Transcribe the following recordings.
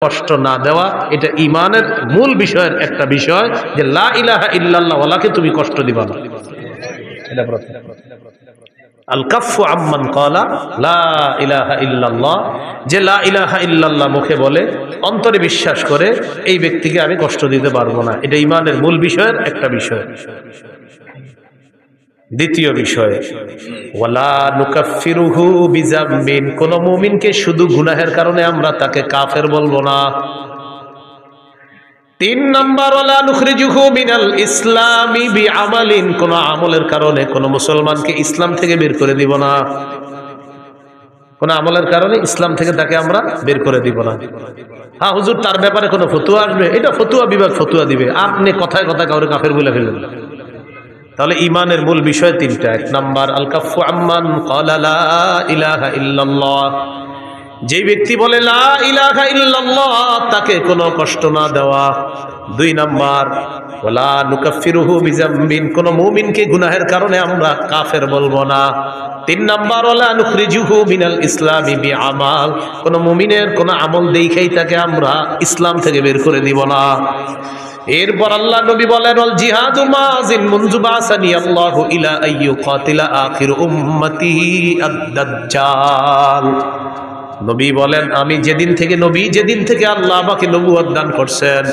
কষ্ট না দেওয়া, এটা ঈমানের মূল বিষয়ের একটা বিষয়, যে লা ইলাহা ইল্লাল্লাহ ওয়ালাকে তুমি কষ্ট দিবা না। এটা প্রথম। আল কাফু আম্মান ক্বালা লা ইলাহা ইল্লাল্লাহ, যে লা ইলাহা ইল্লাল্লাহ মুখে বলে অন্তরে বিশ্বাস করে, এই ব্যক্তিকে আমি কষ্ট দিতে পারবো না। এটা ঈমানের মূল বিষয়ের একটা বিষয়। দ্বিতীয় বিষয়, ওয়ালা নুকাফিরুহু বিযামবিন, কোন মুমিনকে শুধু গুনাহের কারণে আমরা তাকে কাফের বলবো না। 3 নাম্বার, ওয়ালা নুখরিজুহু মিনাল ইসলামি বিআমালিন, কোন আমলের কারণে কোন মুসলমানকে ইসলাম থেকে বের করে দিব না। কোন আমলের কারণে ইসলাম থেকে তাকে আমরা বের করে দিব না। হ্যাঁ হুজুর, তার ব্যাপারে কোনো ফতোয়া আসবে, এটা ফতোয়া বিভাগ ফতোয়া দিবে, আপনি কথায় কথায় কাউরে কাফের বলে ফেলবেন না। তাহলে ঈমানের মূল বিষয় 3টা। 1 নাম্বার, আল কাফু আম্মান ক্বালা লা ইলাহা ইল্লাল্লাহ, যে ব্যক্তি বলে লা ইলাহা ইল্লাল্লাহ তাকে কোনো কষ্ট না দেওয়া। 2 নাম্বার, ওয়ালা নুকাফিরুহু বিযামবিন, কোন মুমিনকে গুনাহের কারণে আমরা কাফের বলবো না। 3 নাম্বার, ওয়ালা নুখরিজুহু মিনাল ইসলামি বিআমাল, কোন মুমিনের কোন আমল দেখাই তাকে আমরা ইসলাম থেকে বের করে দিব না। এরপর আল্লাহ নবী বলেন, ওয়াল জিহাদু মাযিন মুনযু বাসানি আল্লাহু ইলা আইয়ু কাতিলা আখির উম্মতি আদ-দাজ্জাল। নবী বলেন, আমি যেদিন থেকে আল্লাহ আমাকে নবুয়ত দান করছেন,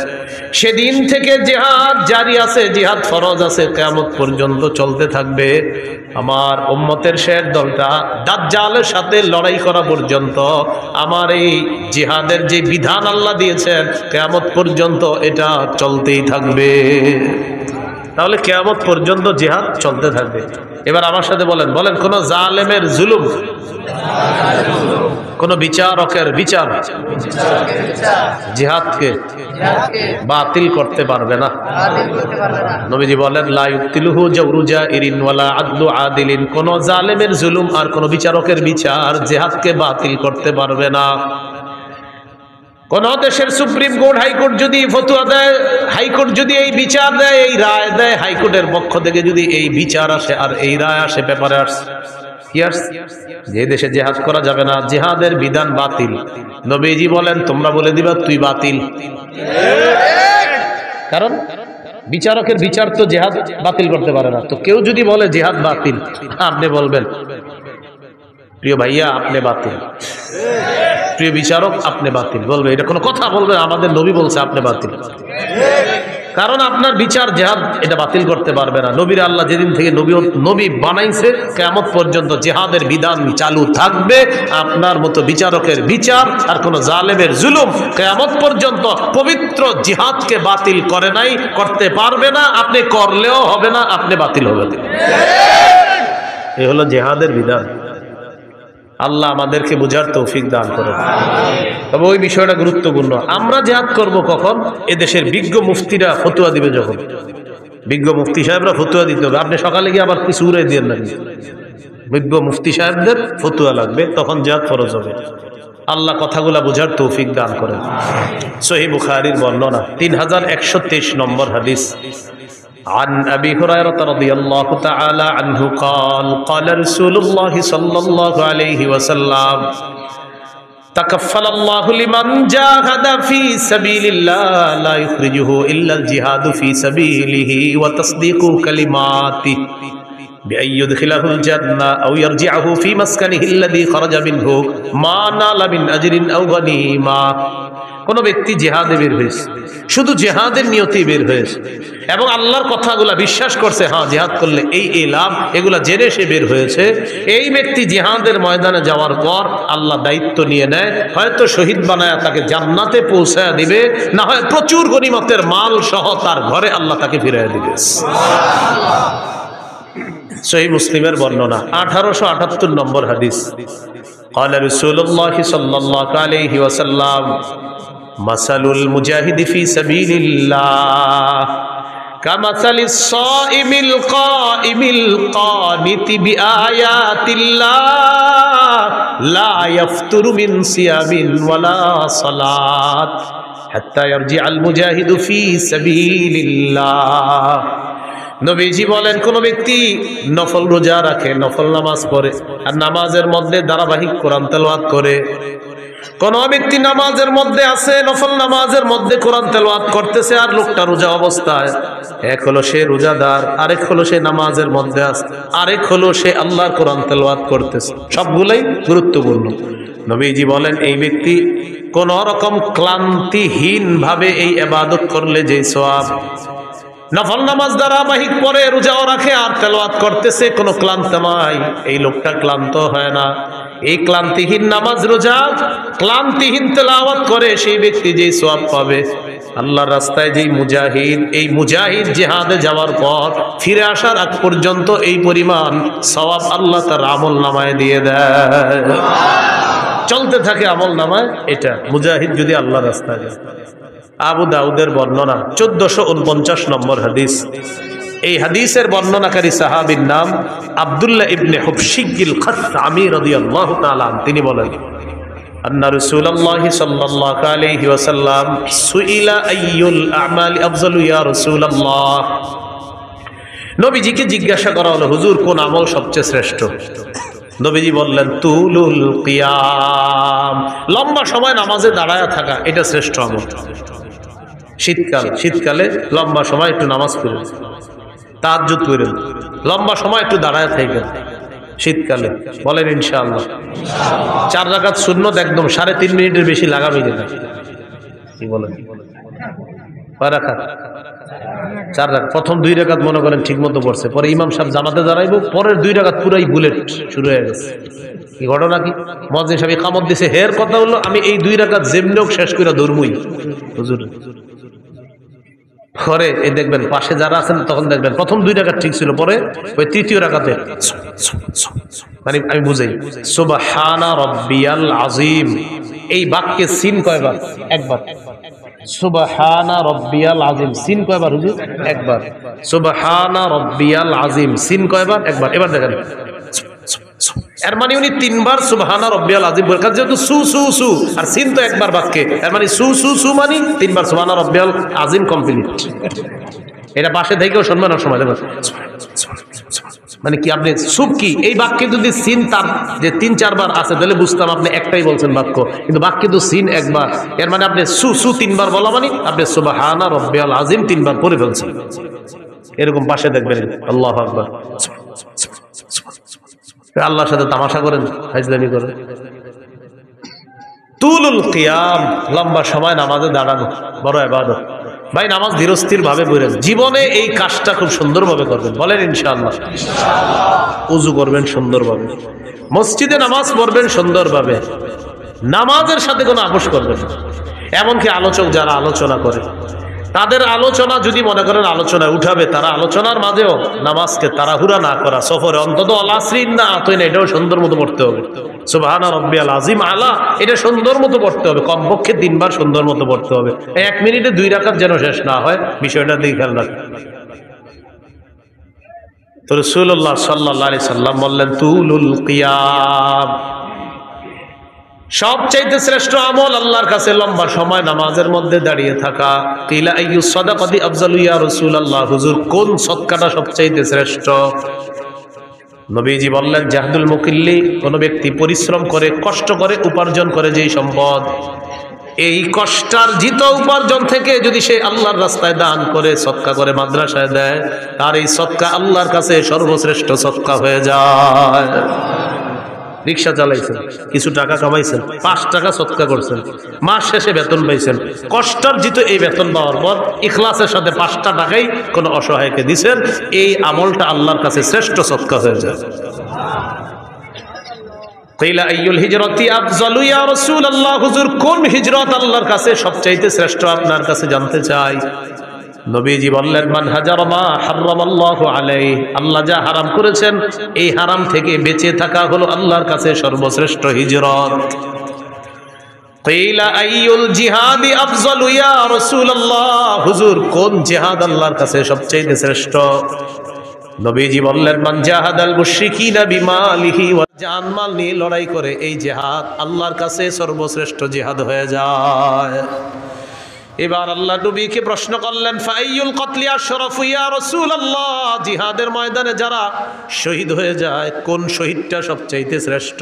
সেদিন থেকে জিহাদ জারি আছে, জিহাদ ফরজ আছে, কিয়ামত পর্যন্ত চলতে থাকবে। আমার উম্মতের শেষ দলটা দাজ্জালের সাথে লড়াই করা পর্যন্ত আমার এই জিহাদের যে বিধান আল্লাহ দিয়েছেন, কিয়ামত পর্যন্ত এটা চলতেই থাকবে। তাহলে কিয়ামত পর্যন্ত জিহাদ চলতে থাকবে। এবার আমার সাথে বলেন কোন জালেমের জুলুম, কোন বিচারকের বিচার জিহাদকে বাতিল করতে পারবে না। নবীজি বলেন, লা ইউতিলুহু জাওরু জাইরিন ওয়ালা আদলু আদিলিন, কোন জালেমের জুলুম আর কোন বিচারকের বিচার জিহাদকে বাতিল করতে পারবে না। কোন দেশের সুপ্রিম কোর্ট, হাইকোর্ট যদি ফতোয়া দেয়, হাইকোর্ট যদি এই বিচার দেয়, এই রায় দেয়, হাইকোর্টের পক্ষ থেকে যদি এই বিচার আসে আর এই রায় আসে, পেপারে আসে, যে দেশে জিহাদ করা যাবে না, জিহাদের বিধান বাতিল, নবীজি বলেন তোমরা বলে দিবা তুই বাতিল। কারণ বিচারকের বিচার তো জিহাদ বাতিল করতে পারে না। তো কেউ যদি বলে জিহাদ বাতিল, আপনি বলবেন প্রিয় ভাইয়া আপনি বাতিল, প্রিয় বিচারক আপনি বাতিল, বলবে এটা কোনো কথা? বলবে আমাদের নবী বলছে আপনি বাতিল। কারণ আপনার বিচার জিহাদ এটা বাতিল করতে পারবে না। নবীর আল্লাহ যেদিন থেকে নবী বানাইছে, কিয়ামত পর্যন্ত জিহাদের বিধান চালু থাকবে। আপনার মতো বিচারকের বিচার আর কোন জালেমের জুলুম কিয়ামত পর্যন্ত পবিত্র জিহাদকে বাতিল করে নাই, করতে পারবে না। আপনি করলেও হবে না, আপনি বাতিল হবেন। এই হলো জিহাদের বিধান। আল্লাহ আমাদেরকে বুঝার তৌফিক দান করেন। তবে ওই বিষয়টা গুরুত্বপূর্ণ। আমরা জিহাদ করব কখন? এদেশের বিজ্ঞ মুফতিরা ফতোয়া দিবে যখন, বিজ্ঞ মুফতি সাহেবরা ফতোয়া দিতে হবে। আপনি সকালে গিয়ে আবার কিছু উড়াই দিয়ে না, বিজ্ঞ মুফতি সাহেবদের ফতোয়া লাগবে, তখন জিহাদ ফরজ হবে। আল্লাহ কথাগুলা বুঝার তৌফিক দান করেন। সহিহ বুখারীর বর্ণনা 3123 নম্বর হাদিস। عن أبي هريرة رضي الله تعالى عنه قال قال رسول الله صلى الله عليه وسلم تكفل الله لمن جاهد في سبيل الله لا يخرجه إلا الجهاد في سبيله وتصديق كلماته بأن يدخله الجنة أو يرجعه في مسكنه الذي خرج منه ما نال من أجر أو غنيمة। কোন ব্যক্তি জিহাদে বের হয়েছে, শুধু জিহাদের নিয়তে বের হয়েছে এবং আল্লাহর কথাগুলা বিশ্বাস করছে, হ্যাঁ জিহাদ করলে এই লাভ, এগুলা জেনে সে বের হয়েছে। এই ব্যক্তি জিহাদের ময়দানে যাওয়ার পর আল্লাহ দায়িত্ব নিয়ে নেয়, হয়তো শহীদ বানায় তাকে জান্নাতে পৌঁছায় দিবে, না হয় প্রচুর গনিমতের মাল সহ তার ঘরে আল্লাহ তাকে ফিরিয়ে দিবে। সহিহ মুসলিমের বর্ণনা 1878 নম্বর হাদিস। قال رسول الله صلى الله عليه وسلم مثل المجاهد في سبيل الله كمثل الصائم القائم القانت بآيات الله لا يفتر من صيام ولا صلاة حتى يرجع المجاهد في سبيل الله। নবীজি বলেন, কোন ব্যক্তি নফল রোজা রাখে, নফল নামাজ পড়ে আর নামাজের মধ্যে ধারাবাহিক কোরআন তেলাওয়াত করে, কোন ব্যক্তি নামাজের মধ্যে আছে, নফল নামাজের মধ্যে কোরআন তেলাওয়াত করতেছে, আর লোকটা রোজা অবস্থায়, এক হলো সে রোজাদার, আরেক হলো সে নামাজের মধ্যে আছে, আরেক হলো সে আল্লাহর কোরআন তেলাওয়াত করতেছে, সবগুলাই গুরুত্বপূর্ণ। নবীজি বলেন এই ব্যক্তি কোন রকম ক্লান্তিহীন ভাবে এই ইবাদত করলে যে সওয়াব, নফল নামাজ ধারাবাহিক পরে রোজাও রাখে আর তেলাওয়াত করতেছে, কোনো ক্লান্ত নাই, এই লোকটা ক্লান্ত হয় না। এই ক্লান্তিহীন নামাজ রোজা, ক্লান্তিহীন তেলাওয়াত করে সেই ব্যক্তি যেই সওয়াব পাবে, আল্লাহর রাস্তায় যেই মুজাহিদ, এই মুজাহিদ জিহাদে যাওয়ার পর ফিরে আসার আগ পর্যন্ত এই পরিমাণ সওয়াব আল্লাহ তার আমল নামায় দিয়ে দেয়, চলতে থাকে আমল নামায়। এটা মুজাহিদ যদি আল্লাহর রাস্তায় যায়। আবু দাউদের বর্ণনা 1449 নম্বর হাদিস। এই হাদিসের বর্ণনাকারী সাহাবীর নাম আব্দুল্লাহ ইবনে হুবশিগিল খাসআমি রাদিয়াল্লাহু তাআলা আনহু। তিনি বলেন আন্না রাসূলুল্লাহ সাল্লাল্লাহু আলাইহি ওয়াসাল্লাম সুইলা আইয়ুল আমালি আফজালু ইয়া রাসূলুল্লাহ। নবীজিকে জিজ্ঞাসা করা হলো, হুজুর কোন আমল সবচেয়ে শ্রেষ্ঠ? নবীজি বললেন তুলুল কিয়াম, লম্বা সময় নামাজে দাঁড়ায় থাকা, এটা শ্রেষ্ঠ আমল। শীতকালে লম্বা সময় একটু নামাজ পড়েন, তাহাজ্জুদ করেন, লম্বা সময় একটু দাঁড়ায় থাকেন শীতকালে, বলেন ইনশাআল্লাহ। 4 রাকাত সুন্নত একদম 3.5 মিনিটের বেশি লাগাবি না, কি বলেন? 4 রাকাত 4 রাকাত। প্রথম 2 রাকাত মনে করেন ঠিক মতো পড়ছে, পরে ইমাম সাহেব জামাতে দাঁড়াইবো, পরের 2 রাকাত পুরাই বুলেট শুরু হয়ে গেছে। কি ঘটনা কি? মুয়াজ্জিন সাহেব ইকামত দিছে, হের কথা হলো আমি এই 2 রাকাত যেমনও শেষ করে দৌড়মুই হুজুর। পরে এই দেখবেন পাশে যারা আছেন তখন দেখবেন প্রথম 2 রাকাত ঠিক ছিল, পরে ওই তৃতীয় রাকাতে মানে আমি বুঝাই সুবহানা রাব্বিয়াল আযীম, এই বাক্যে সিন কয়বার? একবার। সুবহানা রাব্বিয়াল আযীম, সিন কয়বার হুজুর? একবার। সুবহানা রাব্বিয়াল আযীম, সিন কয়বার? একবার। এবার দেখেন এর মানে উনি 3 বার সুবহানা রাব্বিয়াল আযীম বলেন, যেহেতু সু সু সু আর সিন তো একবার বাক্যে, এর মানে সু সু সু মানে 3 বার সুবহানা রাব্বিয়াল আযীম কমপ্লিট। এটা পাশে থেকেও শুনবেন সময় দেখবেন মানে কি আপনি সুব কি এই বাক্যে যদি সিন তার যে 3-4 বার আছে তাহলে বুঝতাম আপনি একটাই বলছেন বাক্য, কিন্তু বাক্যে তো সিন একবার, এর মানে আপনি সু সু 3 বার বলা মানে আপনি সুবহানা রাব্বিয়াল আযীম 3 বার পড়ে ফেলছেন। এরকম পাশে দেখবেন আল্লাহু আকবার, আল্লাহর সাথে তামাশা করেন, ফাজলামি করেন। তুলুল কিয়াম, লম্বা সময় নামাজে দাঁড়ানো বড় ইবাদত। ভাই নামাজ ধীরস্থির ভাবে পড়েন, জীবনে এই কাজটা খুব সুন্দরভাবে করবেন, বলেন ইনশাআল্লাহ। ওযু করবেন সুন্দরভাবে, মসজিদে নামাজ পড়বেন সুন্দরভাবে, নামাজের সাথে কোনো আপোষ করবেন না। এমনকি আলোচক যারা আলোচনা করে তাদের আলোচনা যদি মনে করেন আলোচনায় উঠাবে, তারা আলোচনার মাঝেও নামাজকে তাড়াহুড়া না করা, সফরে অন্তত আলাসরিন না আতইন, এটাও সুন্দর মতো পড়তে হবে। সুবহানা রাব্বিয়াল আযীম আলা, এটা সুন্দর মতো পড়তে হবে, কমপক্ষে 3 বার সুন্দর মতো পড়তে হবে। 1 মিনিটে 2 রাকাত যেন শেষ না হয়, বিষয়টা দিকে খেয়াল রাখবেন। তো রাসূলুল্লাহ সাল্লাল্লাহু আলাইহি সাল্লাম বললেন তুলুল কিয়াম, সবচাইতে শ্রেষ্ঠ আমল আল্লাহর কাছে লম্বা সময় নামাজের মধ্যে দাঁড়িয়ে থাকা। কিলা আইয়ুস সাদাকাতি আফজালু ইয়া রাসূলুল্লাহ, হুজুর কোন সদকাটা সবচাইতে শ্রেষ্ঠ? নবীজি বললেন জাহদুল মুকিল্লি, কোন ব্যক্তি পরিশ্রম করে কষ্ট করে উপার্জন করে যেই সম্পদ, এই কষ্টার্জিত উপার্জন থেকে যদি সে আল্লাহর রাস্তায় দান করে, সদকা করে, মাদ্রাসায় দেয়, তার এই সদকা আল্লাহর কাছে সর্বশ্রেষ্ঠ সদকা হয়ে যায়। রিক্সা চালাইছেন, কিছু টাকা কামাইছেন, 5 টাকা সদকা করছেন, মাস শেষে বেতন পাইছেন, কষ্টার্জিত এই বেতন পাওয়ার পর ইখলাসের সাথে 5টা টাকাই কোনো অসহায়কে দিছেন, এই আমলটা আল্লাহর কাছে শ্রেষ্ঠ সদকা হয়ে যায়। কিলা আইয়ুল হিজরাতি আফজালু ইয়া রাসূলুল্লাহ, হুজুর কোন হিজরত আল্লাহর কাছে সবচাইতে শ্রেষ্ঠ আপনার কাছে জানতে চাই। নবীজি বললেন মান হাজারা মা হারামাল্লাহু আলাইহি, আল্লাহ যা হারাম করেছেন এই হারাম থেকে বেঁচে থাকা হলো আল্লাহর কাছে সর্বশ্রেষ্ঠ হিজরত। কিলা আইয়ুল জিহাদি আফজালু ইয়া রাসূলুল্লাহ, হুজুর কোন জিহাদ আল্লাহর কাছে সবচেয়ে শ্রেষ্ঠ? নবীজি বললেন মান জাহাদাল মুশরিকিনা বিমালিহি ওয়া জানমাল নিয়ে লড়াই করে, এই জিহাদ আল্লাহর কাছে সর্বশ্রেষ্ঠ জিহাদ হয়ে যায়। এবার আল্লাহ নবীকে প্রশ্ন করলেন ফাইয়ুল কতলি আশরাফু ইয়া রাসূলুল্লাহ, জিহাদের ময়দানে যারা শহীদ হয়ে যায় কোন শহীদটা সবচাইতে শ্রেষ্ঠ?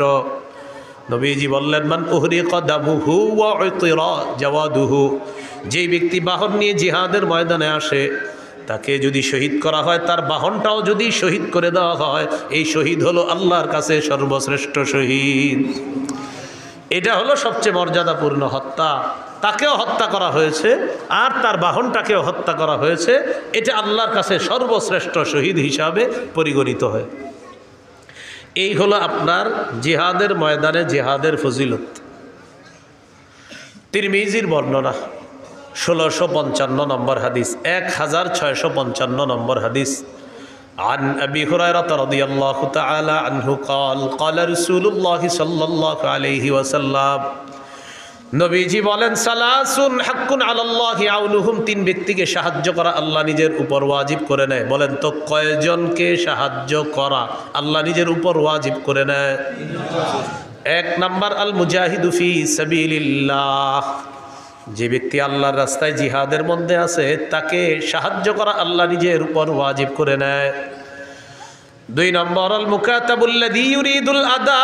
নবীজি বললেন, মান উহরিকা দামুহু ওয়া উতিরা জাওয়াদুহু, যেই ব্যক্তি বাহন নিয়ে জিহাদের ময়দানে আসে, তাকে যদি শহীদ করা হয়, তার বাহনটাও যদি শহীদ করে দেওয়া হয়, এই শহীদ হলো আল্লাহর কাছে সর্বশ্রেষ্ঠ শহীদ। এটা হলো সবচেয়ে মর্যাদাপূর্ণ হত্যা। তাকেও হত্যা করা হয়েছে আর তার বাহনটাকেও হত্যা করা হয়েছে, এটা আল্লাহর কাছে সর্বশ্রেষ্ঠ শহীদ হিসাবে পরিগণিত হয়। এই হলো আপনার জিহাদের ময়দানে জিহাদের ফজিলত। তিরমিজির বর্ণনা 1655 নম্বর হাদিস, 1655 নম্বর হাদিস। عن أبي هريرة رضي الله تعالى عنه قال قال رسول الله صلى الله عليه وسلم, নবীজি বলেন, সালাসুন হাক্কুন আলাল্লাহি আউনুহুম, তিন ব্যক্তিকে সাহায্য করা আল্লাহ নিজের উপর ওয়াজিব করে নেয়। বলেন তো কয়জনকে সাহায্য করা আল্লাহ নিজের উপর ওয়াজিব করে নেয়? 1 নাম্বার, আল মুজাহিদু ফি সাবিলিল্লাহ, যে ব্যক্তি আল্লাহর রাস্তায় জিহাদের মধ্যে আছে তাকে সাহায্য করা আল্লাহ নিজের উপর ওয়াজিব করে নেয়। 2 নম্বর, আল মুকাতাবুল্লাযী ইউরিদুল আদা,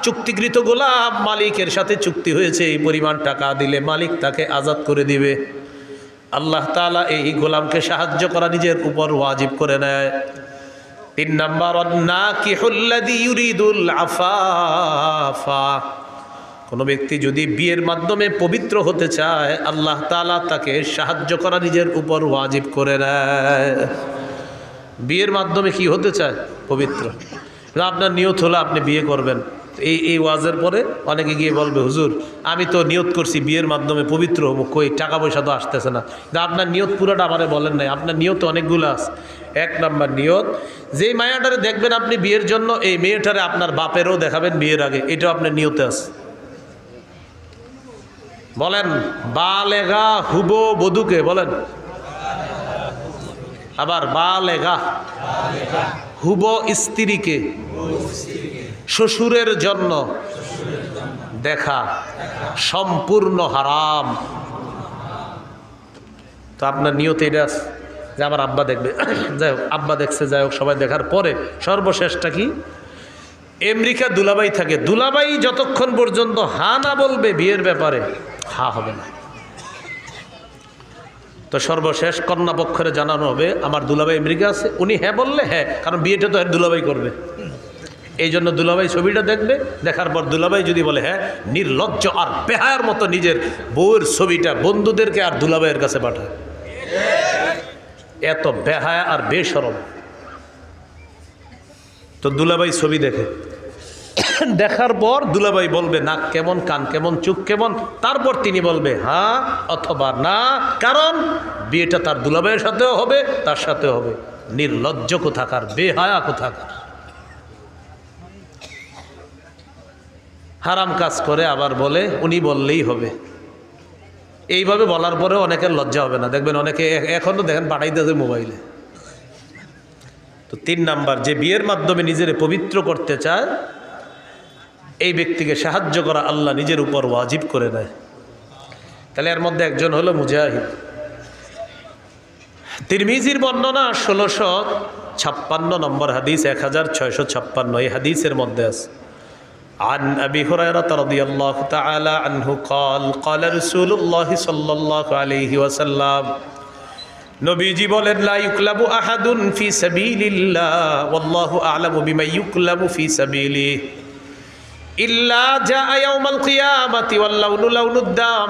চুক্তিকৃত গোলাম, মালিকের সাথে চুক্তি হয়েছে এই পরিমাণ টাকা দিলে মালিক তাকে আজাদ করে দিবে, আল্লাহ তাআলা এই গোলামকে সাহায্য করা নিজের উপর ওয়াজিব করে নেয়। 3 নম্বর, নাকিহুল্লাযী ইউরিদুল আফাফা, কোনো ব্যক্তি যদি বিয়ের মাধ্যমে পবিত্র হতে চায় আল্লাহ তাআলা তাকে সাহায্য করা নিজের উপর ওয়াজিব করে নেয়। বিয়ের মাধ্যমে কি হতে চায়? পবিত্র। আপনার নিয়ত হলো আপনি বিয়ে করবেন, এই ওয়াজের পরে অনেকে গিয়ে বলবে, হুজুর আমি তো নিয়ত করছি বিয়ের মাধ্যমে পবিত্র হবো, কই টাকা পয়সা তো আসতেছে না। আপনার নিয়ত পুরোটা আমারে বলেন নাই, আপনার নিয়ত অনেকগুলো আছে। 1 নম্বর নিয়ত, যেই মায়াটারে দেখবেন আপনি বিয়ের জন্য, এই মেয়েটারে আপনার বাপেরও দেখাবেন বিয়ের আগে, এটাও আপনার নিয়তে আছে। বলেন বালেগা হুবো বধূকে বলেন, আবার বালেগা হুবো স্ত্রীকে শ্বশুরের জন্য দেখা সম্পূর্ণ হারাম। তো আপনার নিয়ত এটা আছে যে আমার আব্বা দেখবে, যাই হোক আব্বা দেখছে, যাই হোক সবাই দেখার পরে সর্বশেষটা কি? আমেরিকা দুলাভাই থাকে, দুলাভাই যতক্ষণ পর্যন্ত হা না বলবে বিয়ের ব্যাপারে, হা হবে না। তো সর্বশেষ কন্যা পক্ষের জানানো হবে আমার দুলাভাই আমেরিকা আছে, উনি হ্যাঁ বললে হ্যাঁ, কারণ বিয়েটা তো দুলাভাই করবে, এই জন্য দুলাভাই ছবিটা দেখবে, দেখার পর দুলাভাই যদি বলে হ্যাঁ, নির্লজ্জ আর বেহায়ার মতো নিজের বউয়ের ছবিটা বন্ধুদেরকে আর দুলাভাইয়ের কাছে পাঠায়। এত বেহায়া আর বেশরম। তো দুলাভাই ছবি দেখে, দেখার পর দুলাভাই বলবে নাক কেমন, কান কেমন, চোখ কেমন, তারপর তিনি বলবে হ্যাঁ অথবা না, কারণ বিয়েটা তার দুলাভাইয়ের সাথেও হবে, তার সাথেও হবে। নির্লজ্জ কোথাকার, বেহায়া কোথাকার, হারাম কাজ করে আবার বলে উনি বললেই হবে। এইভাবে বলার পরেও অনেকের লজ্জা হবে না, দেখবেন অনেকে এখনো দেখেন পাঠাইতেছে মোবাইলে। তো 3 নাম্বার, যে বিয়ের মাধ্যমে নিজের পবিত্র করতে চায় এই ব্যক্তিকে সাহায্য করা আল্লাহ নিজের উপর ওয়াজিব করে নেয়। তাহলে এর মধ্যে একজন হলো মুজাহিদ। তিরমিজির বর্ণনা 1656 নম্বর হাদিস, 1656 এই হাদিসের মধ্যে আছে, عن أبي هريرة رضي الله تعالى عنه قال قال رسول الله صلى الله عليه وسلم, নবীজি বলেন, লা ইউকলাবু আহাদুন ফি সাবিলিল্লাহ ওয়াল্লাহু আ'লামু বিমা ইউকলাবু ফি সাবিলিহি ইল্লা জাআ ইয়াউমাল কিয়ামাতি ওয়াল লাউনু লাউনুদ দাম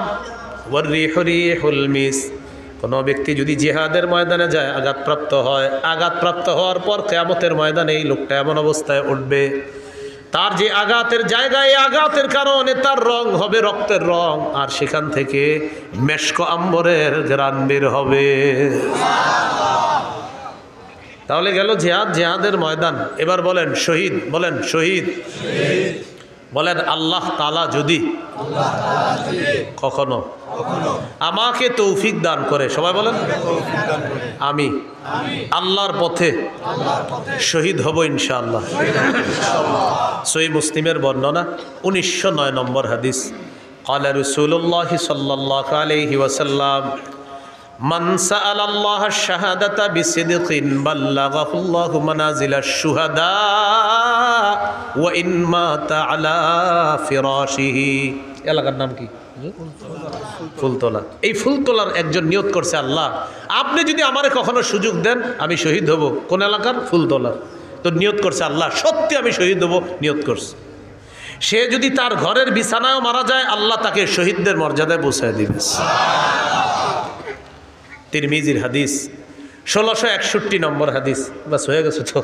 ওয়ার রিহু রিহুল মিস। কোনো ব্যক্তি যদি জিহাদের ময়দানে যায়, আঘাতপ্রাপ্ত হয়, আঘাতপ্রাপ্ত হওয়ার পর কিয়ামতের ময়দানে এই লোকটা এমন অবস্থায় উঠবে, তার যে আঘাতের জায়গায় আঘাতের কারণে তার রং হবে রক্তের রং, আর সেখান থেকে মেশক আম্বরের ঘ্রাণ বের হবে। তাহলে গেল জিহাদ, জিহাদের ময়দান। এবার বলেন শহীদ, বলেন শহীদ, বলেন আল্লাহ তাআলা যদি কখনো আমাকে তৌফিক দান করে, সবাই বলেন আমি আল্লাহর পথে শহীদ হব ইনশাআল্লাহ। সহিহ মুসলিমের বর্ণনা 1909 নম্বর হাদিস, قال رسول الله صلى الله عليه وسلم, মান সাআলাল্লাহ আশ-শাহাদাতা বিসিদকিন বাল্লাগাহুল্লাহু মানাজিলাশ শুহাদা ওয়া ইন মাতা আলা ফিরাশিহি। এলাকার নাম কি? ফুলতলা। এই ফুলতলার একজন নিয়ত করছে, আল্লাহ আপনি যদি আমারে কখনো সুযোগ দেন আমি শহীদ হব। কোন এলাকার? ফুলতলার। তো নিয়ত করছে, আল্লাহ সত্যি আমি শহীদ হব, নিয়ত করছে। সে যদি তার ঘরের বিছানায় মারা যায়, আল্লাহ তাকে শহীদদের মর্যাদায় পৌঁছায় দিবে। তিরমিজির হাদিস, 1661 নম্বর হাদিস। বাস হয়ে গেছে তো।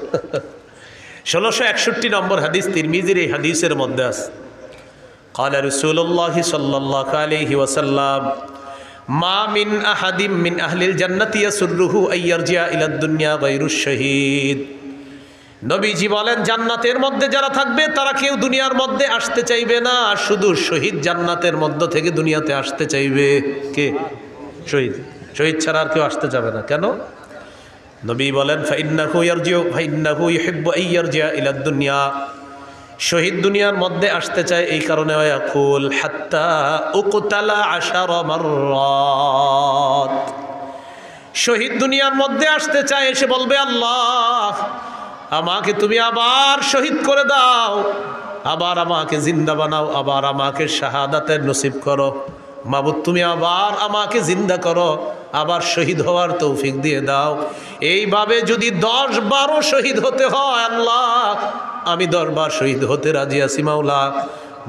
1661 নম্বর হাদিস তিরমিজির এই হাদিসের মধ্যে আছে, قال رسول الله صلى الله عليه وسلم ما من أحد من أهل الجنة يسره أن يرجع إلى الدنيا غير الشهيد। নবীজি বলেন, জান্নাতের মধ্যে যারা থাকবে তারা কেউ দুনিয়ার মধ্যে আসতে চাইবে না, শুধু শহীদ জান্নাতের মধ্য থেকে দুনিয়াতে আসতে চাইবে। কে? শহীদ। শহীদ ছাড়া আর কেউ আসতে যাবে না। কেন? নবী বলেন, ফাইন্নাহু ইয়ারজিউ ফাইন্নাহু ইউহিব্বু আন ইয়ারজি'a ইলা দুনিয়া। শহীদ দুনিয়ার মধ্যে আসতে চায় এই কারণে, ইয়াকুল হাত্তা উকতালা 10 মাররাত। শহীদ দুনিয়ার মধ্যে আসতে চায়, এসে বলবে, আল্লাহ আমাকে তুমি আবার শহীদ করে দাও, আবার আমাকে জিন্দা বানাও, আবার আমাকে শাহাদাতের নসিব করো। মাবুদ তুমি আবার আমাকে জিন্দা করো, আবার শহীদ হওয়ার তৌফিক দিয়ে দাও। এইভাবে যদি 10-12 শহীদ হতে হয়, আল্লাহ আমি 10 বার শহীদ হতে রাজি আছি মাওলা।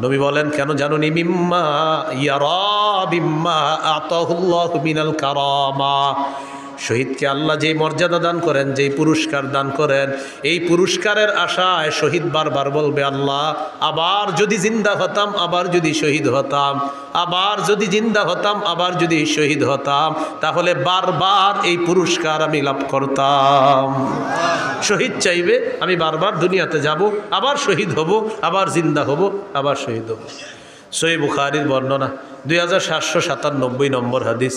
নবী বলেন, কেন জানুনি? মিম্মা ইয়ারা বিম্মা আতাহুল্লাহু মিনাল কারামা। শহীদকে আল্লাহ যেই মর্যাদা দান করেন, যেই পুরস্কার দান করেন, এই পুরস্কারের আশায় শহীদ বারবার বলবে, আল্লাহ আবার যদি জিন্দা হতাম, আবার যদি শহীদ হতাম, আবার যদি জিন্দা হতাম, আবার যদি শহীদ হতাম, তাহলে বারবার এই পুরস্কার আমি লাভ করতাম। শহীদ চাইবে, আমি বারবার দুনিয়াতে যাব, আবার শহীদ হব, আবার জিন্দা হব, আবার শহীদ হব। সহিহ বুখারীর বর্ণনা, 2797 নম্বর হাদিস।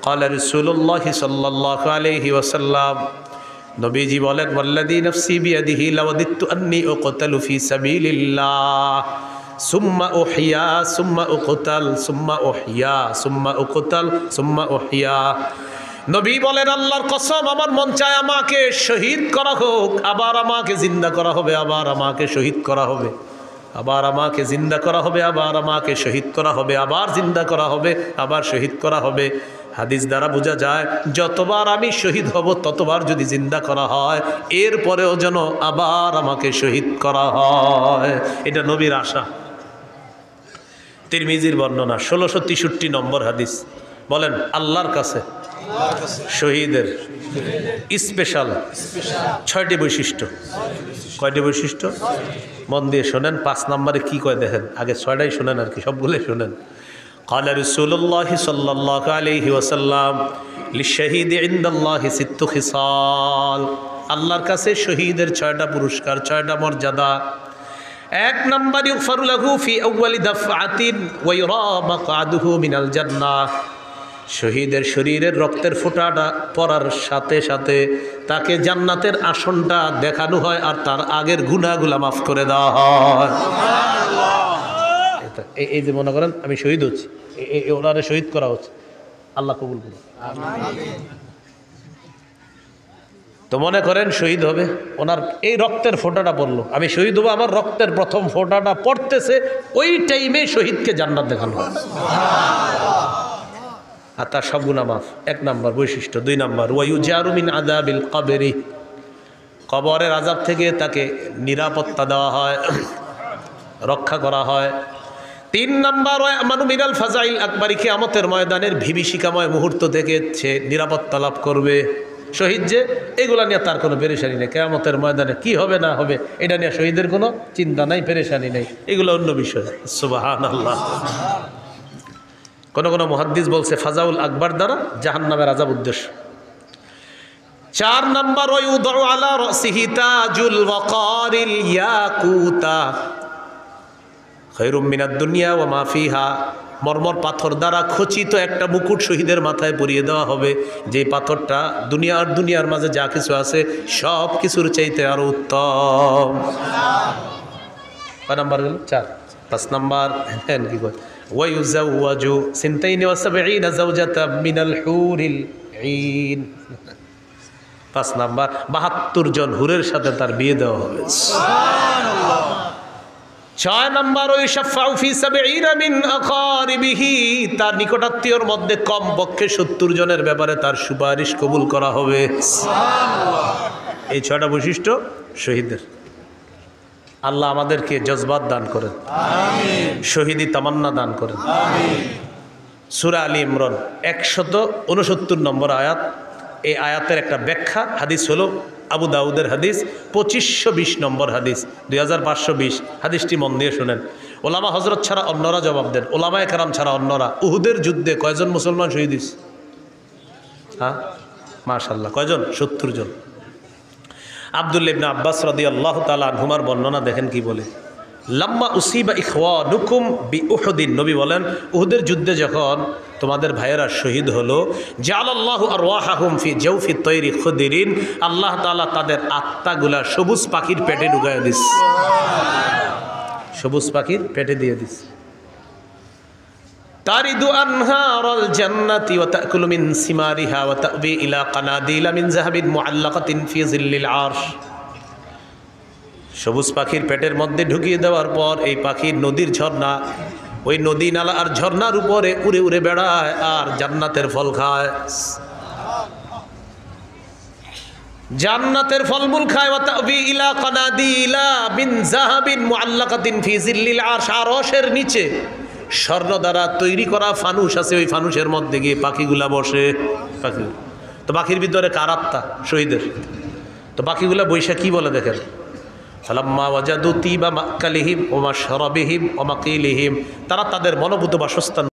قال رسول الله صلى الله عليه وسلم, নবীজি বলেন, ওয়াল্লাযী নাফসি বিয়াদিহি লাওয়াদিতু আন্নী উকতালু ফি সাবিলিল্লাহ সুম্মা উহইয়া সুম্মা উকতাল সুম্মা উহইয়া সুম্মা উকতাল সুম্মা উহইয়া। নবী বলেন, আল্লাহর কসম আমার মন চায় আমাকে শহীদ করা হোক, আবার আমাকে জিন্দা করা হবে, আবার আমাকে শহীদ করা হবে, আবার আমাকে জিন্দা করা হবে, আবার আমাকে শহীদ করা হবে, আবার জিন্দা করা হবে, আবার শহীদ করা হবে। হাদিস দ্বারা বোঝা যায়, যতবার আমি শহীদ হব ততবার যদি জিন্দা করা হয়, এরপরেও যেন আবার আমাকে শহীদ করা হয়। এটা নবীর আশা। তিরমিজির বর্ণনা, 1663 নম্বর হাদিস। বলেন, আল্লাহর কাছে শহীদের স্পেশাল 6টি বৈশিষ্ট্য। কয়টি বৈশিষ্ট্য? মন দিয়ে শোনেন। 5 নম্বরে কি কয় দেখেন, আগে 6টাই শোনেন আর কি, সবগুলোই শোনেন। قال رسول الله صلى الله عليه وسلم للشهيد عند الله 6 خصال। আল্লাহর কাছে শহীদের 6টা পুরস্কার, 6টা মর্যাদা। 1 নম্বর, ইগফারু লাহু ফি আউয়ালি দাফআতিন ওয়া ইউরা মাকআদুহু মিনাল জান্নাহ। শহীদের শরীরের রক্তের ফোঁটাটা পড়ার সাথে সাথে তাকে জান্নাতের আসনটা দেখানো হয়, আর তার আগের গুনাহগুলো মাফ করে দেওয়া হয়। এই যে মনে করেন আমি শহীদ হচ্ছি, ওনারে শহীদ করা হচ্ছে, আল্লাহ কবুল করুন। তো মনে করেন শহীদ হবে, ওনার এই রক্তের ফোঁটাটা পড়লো, আমি শহীদ হবো, আমার রক্তের প্রথম ফোঁটাটা পড়তেছে, ওই টাইমে শহীদকে জান্নাত দেখানো হয়, আর তার সব গুনাহ মাফ। 1 নম্বর বৈশিষ্ট্য। 2 নম্বর, ওয়ায়ুজারু মিন আযাবিল কবরি। কবরের আযাব থেকে তাকে নিরাপত্তা দেওয়া হয়, রক্ষা করা হয়। 3 নম্বর, ওয়ামানু মিনাল ফাজাইল আকবরি। কিয়ামতের ময়দানের বিভীষিকাময় মুহূর্ত থেকে সে নিরাপত্তা লাভ করবে। শহীদ যে, এগুলা নিয়ে তার কোনো পেরেশানি নেই। কিয়ামতের ময়দানে কি হবে না হবে এটা নিয়ে শহীদের কোনো চিন্তা নাই, পেরেশানি নেই, এগুলো অন্য বিষয়। সুবহানাল্লাহ। কোন মুহাদ্দিস বলছে ফাজাউল আকবর দ্বারা জাহান্নামের আযাব উদ্দেশ্য। 4 নম্বর, ওয়ায়ুদউ আলা রাসিহি তাজুল ওয়াকারিল ইয়াকুতা খায়রুম মিনাদ দুনিয়া ওয়া মা ফিহা। মরমর পাথর দ্বারা খচিত একটা মুকুট শহীদের মাথায় পরিয়ে দেওয়া হবে, যে পাথরটা দুনিয়ার মাঝে যা কিছু আছে সব কিছুর চাইতে আরো উত্তম। কয় নাম্বার হলো? 4। 5 নাম্বার, কি কয়, ওয়ায়ুজাওয়াজু 72 যাওজাতাম মিনাল হুরিল সাবঈন। 5 নাম্বার 72 জন হুরের সাথে তার বিয়ে দেওয়া হবে। 6 নাম্বার ওয়াইশাফাউ ফি 70 মিন আকারিবিহি, তার নিকটাত্মীয়র মধ্যে কমপক্ষে 70 জনের ব্যাপারে তার সুপারিশ কবুল করা হবে। এই 6টা বৈশিষ্ট্য শহীদের। আল্লাহ আমাদেরকে জজবাত দান করেন, শহীদি তামান্না দান করেন। সূরা আলী ইমরান 169 নম্বর আয়াত। এই আয়াতের একটা ব্যাখ্যা হাদিস হলো আবু দাউদের হাদিস 2520 নম্বর হাদিস, 2520 হাদিসটি মন দিয়ে শুনেন। ওলামা হজরত ছাড়া অন্যরা জবাব দেন, ওলামায়ে কেরাম ছাড়া অন্যরা। উহুদের যুদ্ধে কয়জন মুসলমান শহীদ হয়েছে? হ্যাঁ মাশাআল্লাহ, কয়জন? 70 জন। আব্দুল্লাহ ইবনে আব্বাস রাদিয়াল্লাহু তাআলা আনহুমার বর্ণনা দেখেন কি বলে, লাম্মা উসিবা ইখওয়ানুকুম বিউহুদিন, নবী বলেন উহুদের যুদ্ধে যখন তোমাদের ভাইয়েরা শহীদ হলো, জাআলাল্লাহু আরওয়াহাহুম ফি জাওফি তৈরি খুদিরিন, আল্লাহ তাআলা তাদের আত্মাগুলা সবুজ পাখির পেটে ঢুকায় দিস, সবুজ পাখির পেটে দিয়ে দিস। তারিদু আনহারাল জান্নাতি ওয়া তাকুলু মিন সিমারিহা ওয়া তাবি ইলা কানাদিলা মিন যাহাবিন মুআল্লাকাতিন ফি জিল্লিল আরশ। সবুজ পাখির পেটের মধ্যে ঢুকিয়ে দেওয়ার পর এই পাখির নদীর ঝর্ণা, ওই নদী নালা আর ঝর্ণার উপরে উড়ে উড়ে বেড়ায় আর জান্নাতের ফল খায়, জান্নাতের ফলমূল খায়। ওয়া তাবি ইলা কানাদিলা মিন যাহাবিন মুআল্লাকাতিন ফি জিল্লিল আরশ, আরশের নিচে স্বর্ণ দ্বারা তৈরি করা ফানুস আছে, ওই ফানুসের মধ্যে গিয়ে পাখিগুলা বসে। পাখি তো পাখির ভিতরে কার আত্মা? শহীদের। তো পাখিগুলা বৈশা কি বলে দেখেন, ফালাম্মা ওয়াজাদু তিবা মাকালিহিম ওয়া মাশরাবিহিম ওয়া মাকিলিহিম, তারা তাদের মনোভূত বাসস্থান